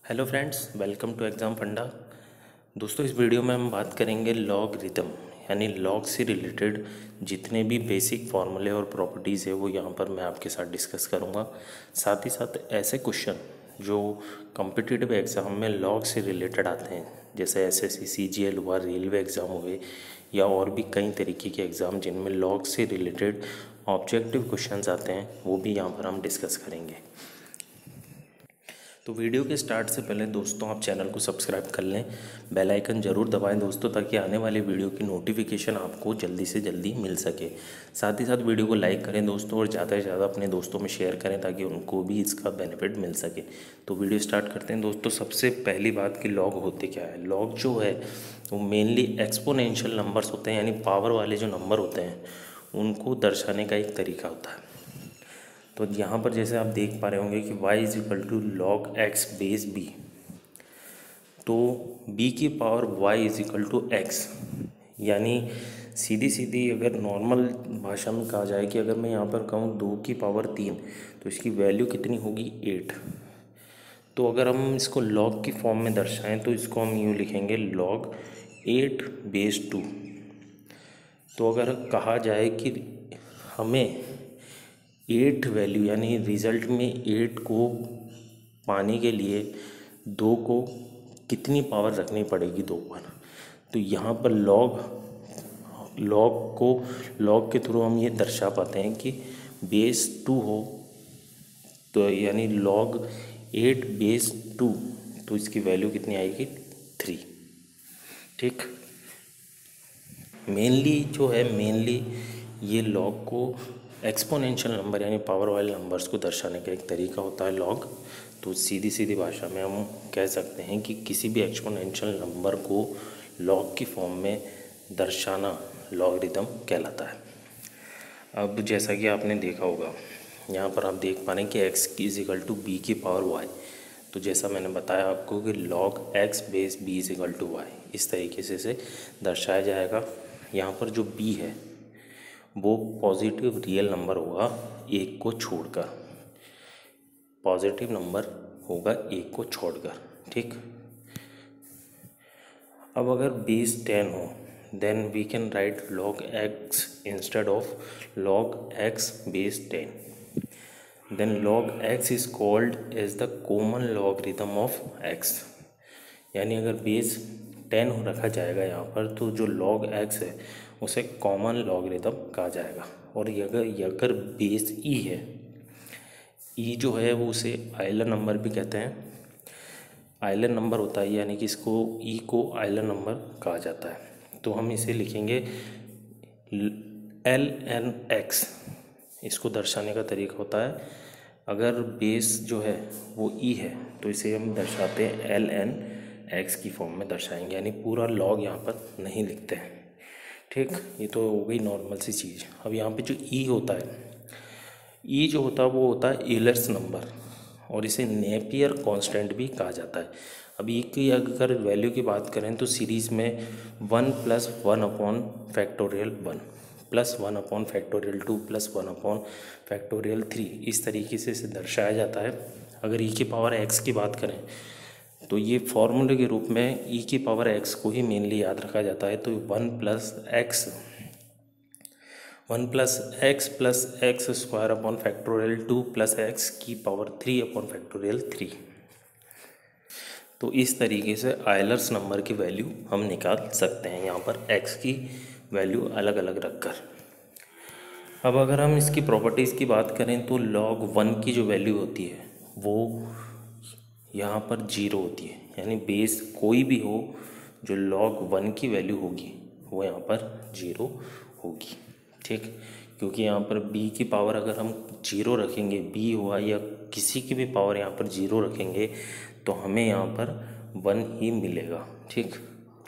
Hello friends, welcome to exam funda. दोस्तों, इस video में हम बात करेंगे लॉगरिथम यानी लॉग से रिलेटेड जितने भी बेसिक फार्मूले और प्रॉपर्टीज़ है वो यहाँ पर मैं आपके साथ डिस्कस करूँगा। साथ ही साथ ऐसे क्वेश्चन जो कॉम्पिटिटिव एग्ज़ाम में लॉग से रिलेटेड आते हैं, जैसे एसएससी सीजीएल हुआ, रेलवे एग्ज़ाम हुए या और भी कई तरीके के एग्ज़ाम जिनमें लॉग से रिलेटेड ऑब्जेक्टिव क्वेश्चंस आते हैं, वो भी यहाँ पर हम डिस्कस करेंगे। तो वीडियो के स्टार्ट से पहले दोस्तों आप चैनल को सब्सक्राइब कर लें, बेल आइकन ज़रूर दबाएं दोस्तों, ताकि आने वाले वीडियो की नोटिफिकेशन आपको जल्दी से जल्दी मिल सके। साथ ही साथ वीडियो को लाइक करें दोस्तों और ज़्यादा से ज़्यादा अपने दोस्तों में शेयर करें ताकि उनको भी इसका बेनिफिट मिल सके। तो वीडियो स्टार्ट करते हैं दोस्तों। सबसे पहली बात कि लॉग होते क्या है। लॉग जो है वो मेनली एक्सपोनेंशियल नंबर्स होते हैं, यानी पावर वाले जो नंबर होते हैं उनको दर्शाने का एक तरीका होता है। तो यहाँ पर जैसे आप देख पा रहे होंगे कि y is equal to log X base B, तो b की power y is equal to X, यानी सीधी सीधी अगर नॉर्मल भाषा में कहा जाए कि अगर मैं यहाँ पर कहूँ 2 की पावर 3 तो इसकी वैल्यू कितनी होगी 8। तो अगर हम इसको लॉग की फॉर्म में दर्शाएं तो इसको हम यूँ लिखेंगे लॉग 8 बेस 2। तो अगर कहा जाए कि हमें 8 वैल्यू यानी रिज़ल्ट में 8 को पाने के लिए 2 को कितनी पावर रखनी पड़ेगी 2 पर, तो यहाँ पर लॉग के थ्रू हम ये दर्शा पाते हैं कि बेस 2 हो तो यानी लॉग 8 बेस 2, तो इसकी वैल्यू कितनी आएगी 3। ठीक, मेनली ये लॉग को एक्सपोनेंशियल नंबर यानी पावर वाले नंबर्स को दर्शाने का एक तरीका होता है लॉग। तो सीधी सीधी भाषा में हम कह सकते हैं कि किसी भी एक्सपोनेंशियल नंबर को लॉग की फॉर्म में दर्शाना लॉगरिथम कहलाता है। अब जैसा कि आपने देखा होगा, यहाँ पर आप देख पा रहे हैं कि X is equal to B की पावर वाई। तो जैसा मैंने बताया आपको कि log X base B is equal to Y, इस तरीके से इसे दर्शाया जाएगा। यहाँ पर जो b है वो पॉजिटिव रियल नंबर होगा एक को छोड़कर, पॉजिटिव नंबर होगा एक को छोड़कर। ठीक, अब अगर बेस 10 हो then we can write log X instead of log X base 10। Then log X is called as the common logarithm of X, यानी अगर बेस 10 रखा जाएगा यहाँ पर तो जो लॉग एक्स है उसे कॉमन लॉगरिथम कहा जाएगा। और अगर बेस ई है, ई जो है वो उसे आइलर नंबर भी कहते हैं, आइलर नंबर होता है, यानी कि इसको ई को आइलर नंबर कहा जाता है। तो हम इसे लिखेंगे एल एन एक्स, इसको दर्शाने का तरीका होता है। अगर बेस जो है वो ई है तो इसे हम दर्शाते हैं एल एन एक्स की फॉर्म में दर्शाएंगे, यानी पूरा लॉग यहाँ पर नहीं लिखते हैं। ठीक, ये तो हो गई नॉर्मल सी चीज़। अब यहाँ पे जो ई होता है, ई जो होता है वो होता है एलर्स नंबर और इसे नेपियर कांस्टेंट भी कहा जाता है। अब ई की अगर वैल्यू की बात करें तो सीरीज़ में 1 + 1 upon factorial 1 plus 1 upon factorial 2 plus 1 upon factorial 3, इस तरीके से इसे दर्शाया जाता है। अगर ई की पावर एक्स की बात करें तो ये फॉर्मूले के रूप में ई की पावर एक्स को ही मेनली याद रखा जाता है। तो 1 plus x square upon factorial 2 plus x की पावर 3 अपॉन फैक्टोरियल 3। तो इस तरीके से आयलर्स नंबर की वैल्यू हम निकाल सकते हैं यहाँ पर एक्स की वैल्यू अलग अलग रखकर। अब अगर हम इसकी प्रॉपर्टीज़ की बात करें तो log 1 की जो वैल्यू होती है वो यहाँ पर 0 होती है, यानी बेस कोई भी हो जो log 1 की वैल्यू होगी वो यहाँ पर 0 होगी। ठीक, क्योंकि यहाँ पर b की पावर अगर हम 0 रखेंगे, b हुआ या किसी की भी पावर यहाँ पर 0 रखेंगे तो हमें यहाँ पर 1 ही मिलेगा। ठीक,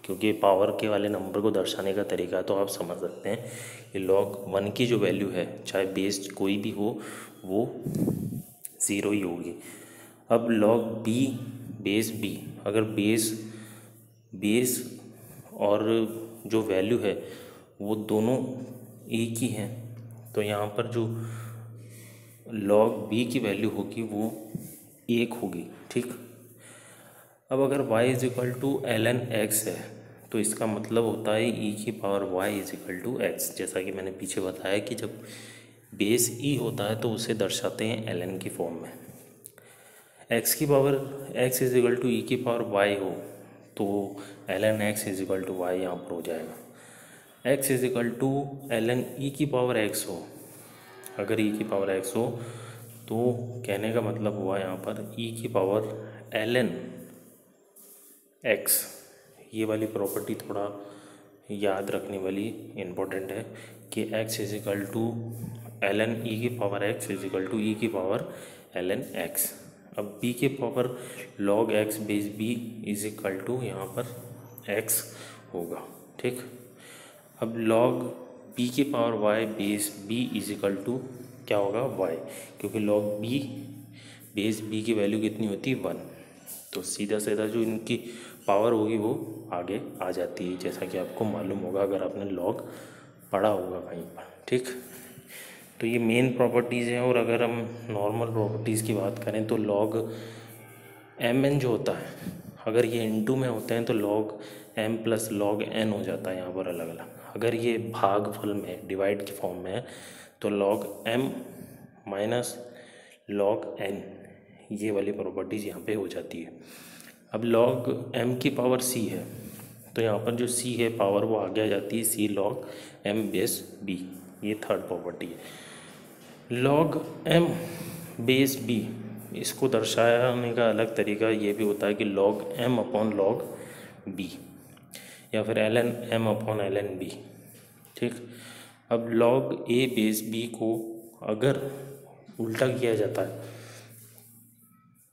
क्योंकि पावर के वाले नंबर को दर्शाने का तरीका तो आप समझ सकते हैं कि log 1 की जो वैल्यू है चाहे बेस कोई भी हो वो 0 ही होगी। अब log b बेस b, अगर बेस और जो वैल्यू है वो दोनों एक ही हैं तो यहाँ पर जो log b की वैल्यू होगी वो 1 होगी। ठीक, अब अगर y is equal to ln x है तो इसका मतलब होता है e की power y is equal to x। जैसा कि मैंने पीछे बताया कि जब बेस e होता है तो उसे दर्शाते हैं ln की फॉर्म में। x की power x is equal to e की पावर y हो तो ln x is equal to y यहाँ पर हो जाएगा। x is equal to ln e की पावर x हो, अगर e की पावर x हो तो कहने का मतलब हुआ यहाँ पर e की पावर ln x। ये वाली प्रॉपर्टी थोड़ा याद रखने वाली इम्पोर्टेंट है कि x is equal to ln e की power x is equal to e की पावर ln x। अब b के power log x base b is equal to यहाँ पर x होगा, ठीक। अब log b की power y base b is equal to क्या होगा y, क्योंकि log b बेस b की वैल्यू कितनी होती है 1, तो सीधा सीधा जो इनकी पावर होगी वो आगे आ जाती है, जैसा कि आपको मालूम होगा अगर आपने लॉग पढ़ा होगा कहीं पर, ठीक। तो ये मेन प्रॉपर्टीज़ हैं। और अगर हम नॉर्मल प्रॉपर्टीज़ की बात करें तो लॉग mn जो होता है, अगर ये इनटू में होते हैं तो log m plus log n हो जाता है यहाँ पर अलग अलग। अगर ये भागफल में डिवाइड की फॉर्म में है तो log m minus log n, ये वाली प्रॉपर्टीज़ यहाँ पे हो जाती है। अब log m की पावर c है तो यहाँ पर जो c है पावर वो आगे आ जाती है c log m base b, ये थर्ड प्रॉपर्टी है। log m बेस b, इसको दर्शाने का अलग तरीका ये भी होता है कि log m upon log b या फिर ln m upon ln b, ठीक। अब log a बेस b को अगर उल्टा किया जाता है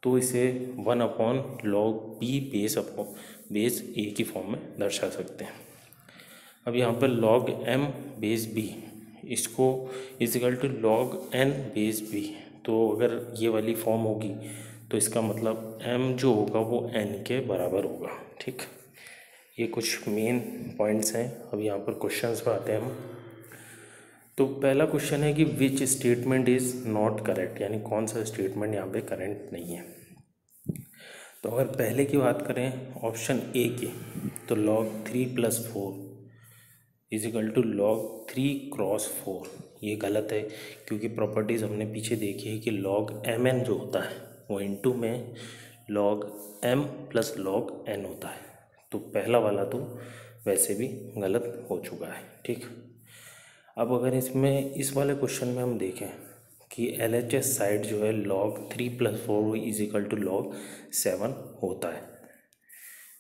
तो इसे 1 upon log B base A की फॉर्म में दर्शा सकते हैं। अब यहाँ पर लॉग एम बेस बी, इसको equal to log N base B, तो अगर ये वाली फॉर्म होगी तो इसका मतलब एम जो होगा वो एन के बराबर होगा, ठीक। ये कुछ मेन पॉइंट्स हैं। अब यहाँ पर क्वेश्चंस पर आते हैं हम। तो पहला क्वेश्चन है कि which statement is not correct, यानी कौन सा स्टेटमेंट यहाँ पे करेक्ट नहीं है। तो अगर पहले की बात करें ऑप्शन ए की, तो log 3 + 4 is equal to log 3 cross 4, ये गलत है क्योंकि प्रॉपर्टीज़ हमने पीछे देखी है कि log mn जो होता है वो इनटू में log m plus log n होता है, तो पहला वाला तो वैसे भी गलत हो चुका है, ठीक। अब अगर इसमें इस वाले क्वेश्चन में हम देखें कि LHS साइड जो है log 3 + 4 is equal to log 7 होता है,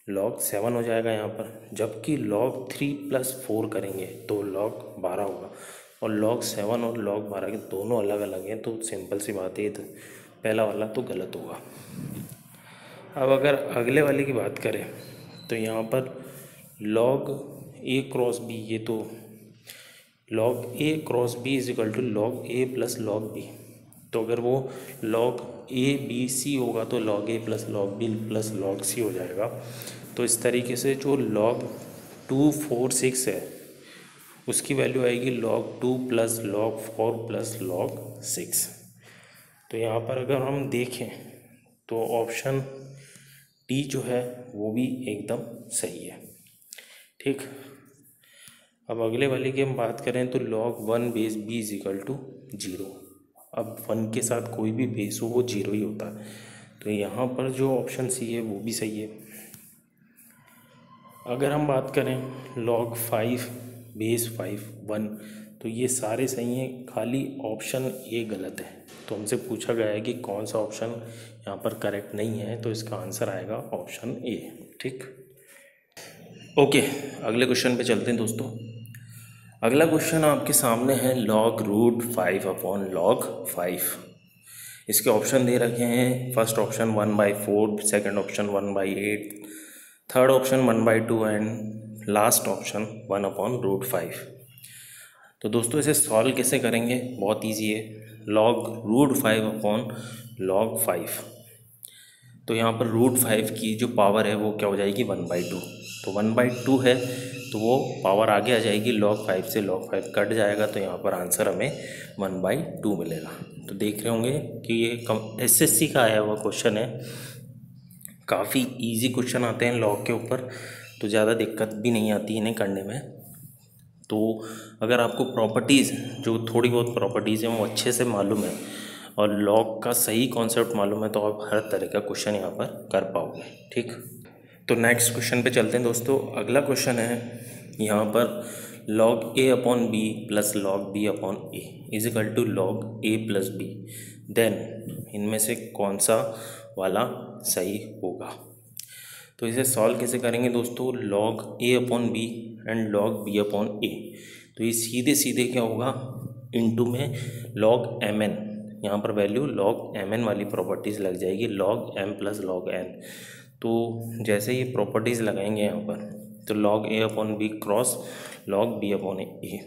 log 7 हो जाएगा यहाँ पर, जबकि log 3 + 4 करेंगे तो log 12 होगा, और log 7 और log 12 के दोनों अलग अलग हैं, तो सिंपल सी बात है, तो पहला वाला तो गलत होगा। अब अगर अगले वाले की बात करें तो यहाँ पर log a क्रॉस b, ये तो log a cross b is equal to log a plus log b, तो अगर वो log a b c होगा तो log a plus log b plus log c हो जाएगा। तो इस तरीके से जो log 2 4 6 है उसकी वैल्यू आएगी log 2 plus log 4 plus log 6। तो यहाँ पर अगर हम देखें तो ऑप्शन डी जो है वो भी एकदम सही है, ठीक। अब अगले वाले की हम बात करें तो log 1 base b is equal to 0। अब 1 के साथ कोई भी बेस हो वो 0 ही होता है, तो यहाँ पर जो ऑप्शन सी है वो भी सही है। अगर हम बात करें log 5 बेस 5 1, तो ये सारे सही हैं, खाली ऑप्शन ए गलत है। तो हमसे पूछा गया है कि कौन सा ऑप्शन यहाँ पर करेक्ट नहीं है, तो इसका आंसर आएगा ऑप्शन ए, ठीक। ओके, अगले क्वेश्चन पे चलते हैं दोस्तों। अगला क्वेश्चन आपके सामने है log √5 अपॉन log 5। इसके ऑप्शन दे रखे हैं, first option 1/4, second option 1/8, third option 1/2 and last option 1 upon √5। तो दोस्तों इसे सॉल्व कैसे करेंगे, बहुत इजी है। log √5 अपॉन log 5, तो यहाँ पर √5 की जो पावर है वो क्या हो जाएगी 1/2, तो 1/2 है तो वो पावर आगे आ जाएगी, log 5 से log 5 कट जाएगा, तो यहाँ पर आंसर हमें 1/2 मिलेगा। तो देख रहे होंगे कि ये SSC का आया हुआ क्वेश्चन है, काफ़ी इजी क्वेश्चन आते हैं लॉग के ऊपर, तो ज़्यादा दिक्कत भी नहीं आती इन्हें करने में। तो अगर आपको प्रॉपर्टीज़, जो थोड़ी बहुत प्रॉपर्टीज़ हैं वो अच्छे से मालूम है और लॉग का सही कॉन्सेप्ट मालूम है, तो आप हर तरह का क्वेश्चन यहाँ पर कर पाओगे। ठीक, तो नेक्स्ट क्वेश्चन पे चलते हैं दोस्तों। अगला क्वेश्चन है यहाँ पर log a upon B plus log b upon A is equal to log a plus B, then इनमें से कौन सा वाला सही होगा। तो इसे सॉल्व कैसे करेंगे दोस्तों, log a upon B and log b upon A, तो ये सीधे सीधे क्या होगा, इनटू में log mn, यहाँ पर वैल्यू log mn वाली प्रॉपर्टीज़ लग जाएगी, log m plus log n। तो जैसे ये प्रॉपर्टीज़ लगाएंगे यहाँ पर, तो log a upon B cross log b upon A,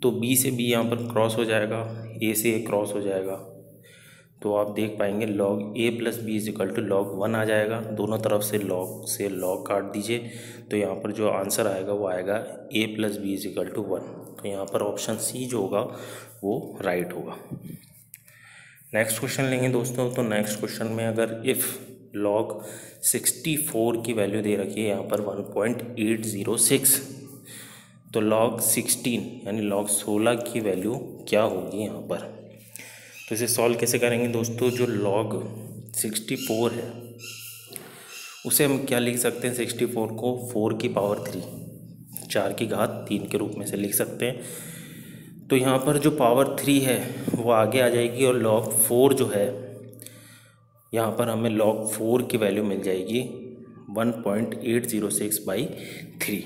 तो b से b यहाँ पर क्रॉस हो जाएगा, a से a क्रॉस हो जाएगा, तो आप देख पाएंगे log a plus B is equal to log 1 आ जाएगा। दोनों तरफ से log काट दीजिए, तो यहाँ पर जो आंसर आएगा वो आएगा a plus B is equal to 1। तो यहाँ पर ऑप्शन सी जो होगा वो राइट होगा। नेक्स्ट क्वेश्चन लेंगे दोस्तों। तो नेक्स्ट क्वेश्चन में अगर इफ़ log 64 की वैल्यू दे रखी है यहाँ पर 1.806, तो log 16 यानी log 16 की वैल्यू क्या होगी यहाँ पर। तो इसे सॉल्व कैसे करेंगे दोस्तों, जो log 64 है उसे हम क्या लिख सकते हैं, 64 को 4 की पावर 3, 4 की घात 3 के रूप में से लिख सकते हैं। तो यहाँ पर जो पावर 3 है वो आगे आ जाएगी और log 4 जो है यहाँ पर हमें log 4 की वैल्यू मिल जाएगी 1.806/3।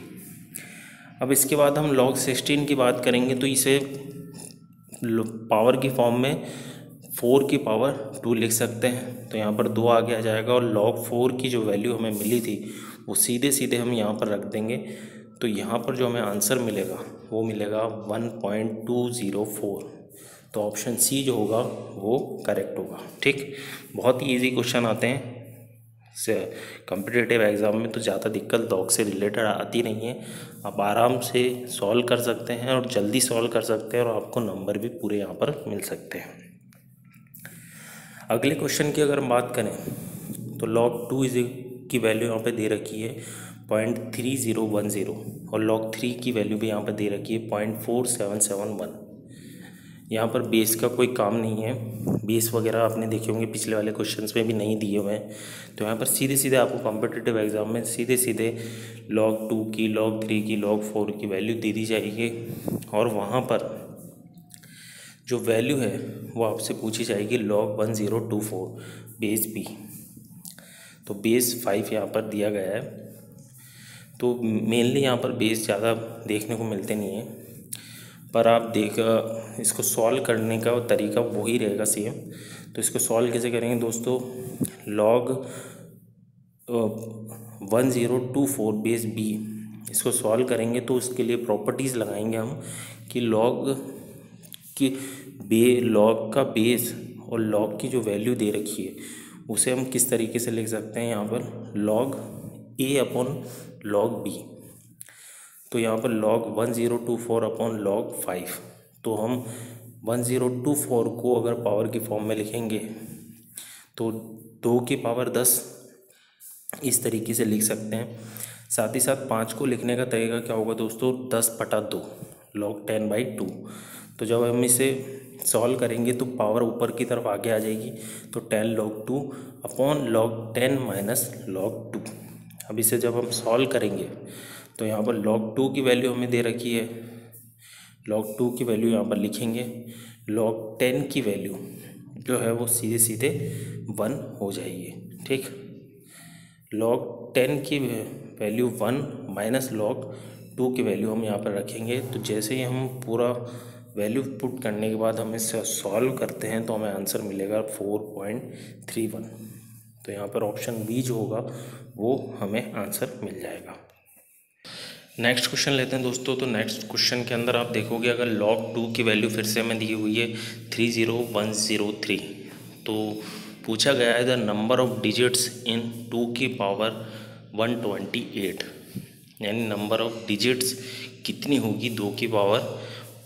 अब इसके बाद हम log 16 की बात करेंगे, तो इसे पावर की फॉर्म में 4 की पावर 2 लिख सकते हैं, तो यहाँ पर 2 आगे आ जाएगा और log 4 की जो वैल्यू हमें मिली थी वो सीधे सीधे हम यहाँ पर रख देंगे, तो यहाँ पर जो हमें आंसर मिलेगा वो मिलेगा 1.204। तो ऑप्शन सी जो होगा वो करेक्ट होगा। ठीक, बहुत ही इजी क्वेश्चन आते हैं कॉम्पिटिटिव एग्ज़ाम में, तो ज़्यादा दिक्कत लॉग से रिलेटेड आती नहीं है। आप आराम से सॉल्व कर सकते हैं और जल्दी सॉल्व कर सकते हैं और आपको नंबर भी पूरे यहाँ पर मिल सकते हैं। अगले क्वेश्चन की अगर हम बात करें, तो log 2 की वैल्यू यहाँ पे दे रखी है 0.3010 और log 3 की वैल्यू भी यहाँ पर दे रखी है 0.4771। यहाँ पर बेस का कोई काम नहीं है, बेस वगैरह आपने देखे होंगे पिछले वाले क्वेश्चंस में भी नहीं दिए हुए हैं। तो यहाँ पर सीधे सीधे आपको कॉम्पिटिटिव एग्जाम में सीधे सीधे log 2 की, log 3 की, log 4 की वैल्यू दे दी जाएगी और वहाँ पर जो वैल्यू है वो आपसे पूछी जाएगी log 1024 बेस बी। तो बेस 5 यहाँ पर दिया गया है, तो मेनली यहाँ पर बेस ज़्यादा देखने को मिलते नहीं हैं, पर आप इसको सॉल्व करने का तरीका वही रहेगा सेम। तो इसको सॉल्व कैसे करेंगे दोस्तों, log 1024 बेस बी, इसको सॉल्व करेंगे तो उसके लिए प्रॉपर्टीज़ लगाएंगे हम कि log का बेस और log की जो वैल्यू दे रखी है उसे हम किस तरीके से लिख सकते हैं, यहाँ पर log a upon log b। तो यहाँ पर log 1024 अपॉन log 5, तो हम 1024 को अगर पावर की फॉर्म में लिखेंगे तो 2 की पावर 10 इस तरीके से लिख सकते हैं। साथ ही साथ 5 को लिखने का तरीका क्या होगा दोस्तों, 10/2 log 10/2। तो जब हम इसे सॉल्व करेंगे तो पावर ऊपर की तरफ आगे आ जाएगी, तो 10 log 2 upon log 10 minus log 2। अब इसे जब हम सॉल्व करेंगे तो यहाँ पर log 2 की वैल्यू हमें दे रखी है, log 2 की वैल्यू यहाँ पर लिखेंगे, log 10 की वैल्यू जो है वो सीधे सीधे 1 हो जाएगी। ठीक, log 10 की वैल्यू 1 माइनस log 2 की वैल्यू हम यहाँ पर रखेंगे। तो जैसे ही हम पूरा वैल्यू पुट करने के बाद हम इसे सॉल्व करते हैं तो हमें आंसर मिलेगा 4.31। तो यहाँ पर ऑप्शन बी जो होगा वो हमें आंसर मिल जाएगा। नेक्स्ट क्वेश्चन लेते हैं दोस्तों। तो नेक्स्ट क्वेश्चन के अंदर आप देखोगे अगर log 2 की वैल्यू फिर से हमें दी हुई है 30103, तो पूछा गया है the number of digits in 2 की पावर 128, यानी नंबर ऑफ डिजिट्स कितनी होगी 2 की पावर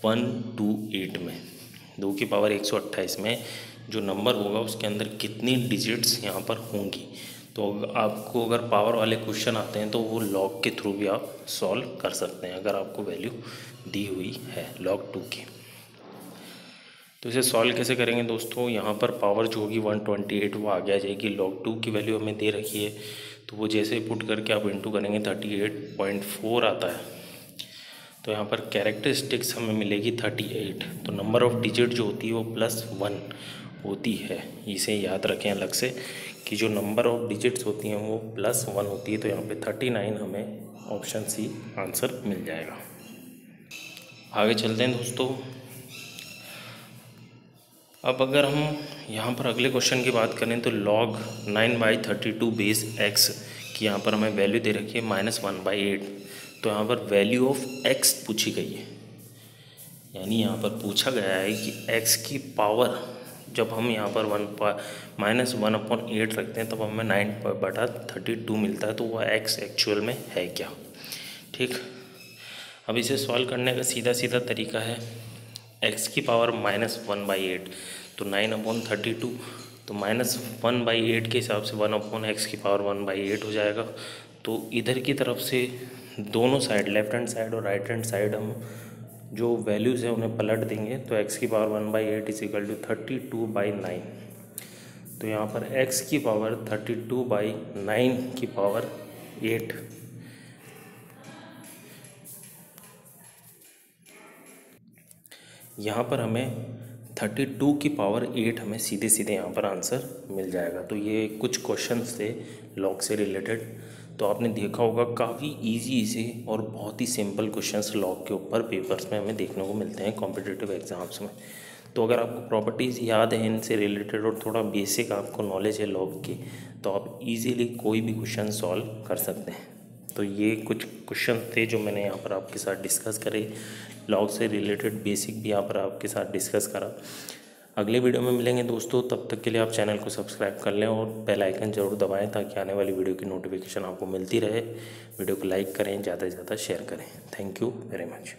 128 में, 2 की पावर 128 में जो नंबर होगा उसके अंदर कितनी डिजिट्स यहाँ पर होंगी। तो आपको अगर पावर वाले क्वेश्चन आते हैं तो वो लॉग के थ्रू भी आप सॉल्व कर सकते हैं, अगर आपको वैल्यू दी हुई है log 2 की। तो इसे सॉल्व कैसे करेंगे दोस्तों, यहाँ पर पावर जो होगी 128 वो आगे आ जाएगी। log 2 की वैल्यू हमें दे रखी है, तो वो जैसे ही पुट करके आप इंटू करेंगे 38.4 आता है। तो यहाँ पर कैरेक्टरिस्टिक्स हमें मिलेगी 38। तो नंबर ऑफ़ डिजिट जो होती है वो +1 होती है। इसे याद रखें अलग से कि जो नंबर ऑफ़ डिजिट्स होती हैं वो +1 होती है। तो यहाँ पे 39 हमें ऑप्शन सी आंसर मिल जाएगा। आगे चलते हैं दोस्तों। अब अगर हम यहाँ पर अगले क्वेश्चन की बात करें तो log 9/32 बेस x की यहाँ पर हमें वैल्यू दे रखी है -1/8। तो यहाँ पर वैल्यू ऑफ x पूछी गई है, यानी यहाँ पर पूछा गया है कि x की पावर जब हम यहाँ पर -1/8 रखते हैं तब हमें 9/32 मिलता है। तो वह x एक्चुअल में है क्या। ठीक, अब इसे सॉल्व करने का सीधा सीधा तरीका है, x की पावर -1/8 तो 9/32, तो -1/8 के हिसाब से 1/x की पावर 1/8 हो जाएगा। तो इधर की तरफ से दोनों साइड, लेफ्ट हैंड साइड और राइट हैंड साइड, हम जो वैल्यूज़ हैं उन्हें पलट देंगे। तो x की पावर 1/8 = 32/9। तो यहाँ पर x की पावर 32/9 की पावर 8, यहाँ पर हमें 32 की पावर 8 हमें सीधे सीधे यहाँ पर आंसर मिल जाएगा। तो ये कुछ क्वेश्चंस थे लॉग से रिलेटेड। तो आपने देखा होगा काफ़ी इजी से और बहुत ही सिंपल क्वेश्चंस लॉग के ऊपर पेपर्स में हमें देखने को मिलते हैं कॉम्पिटिटिव एग्ज़ाम्स में। तो अगर आपको प्रॉपर्टीज़ याद है इनसे रिलेटेड और थोड़ा बेसिक आपको नॉलेज है लॉग की, तो आप इजीली कोई भी क्वेश्चन सॉल्व कर सकते हैं। तो ये कुछ क्वेश्चन थे जो मैंने यहाँ पर आपके साथ डिस्कस करे, लॉग से रिलेटेड बेसिक भी यहाँ पर आपके साथ डिस्कस करा। अगले वीडियो में मिलेंगे दोस्तों, तब तक के लिए आप चैनल को सब्सक्राइब कर लें और बेल आइकन ज़रूर दबाएं ताकि आने वाली वीडियो की नोटिफिकेशन आपको मिलती रहे। वीडियो को लाइक करें, ज़्यादा से ज़्यादा शेयर करें। Thank you very much.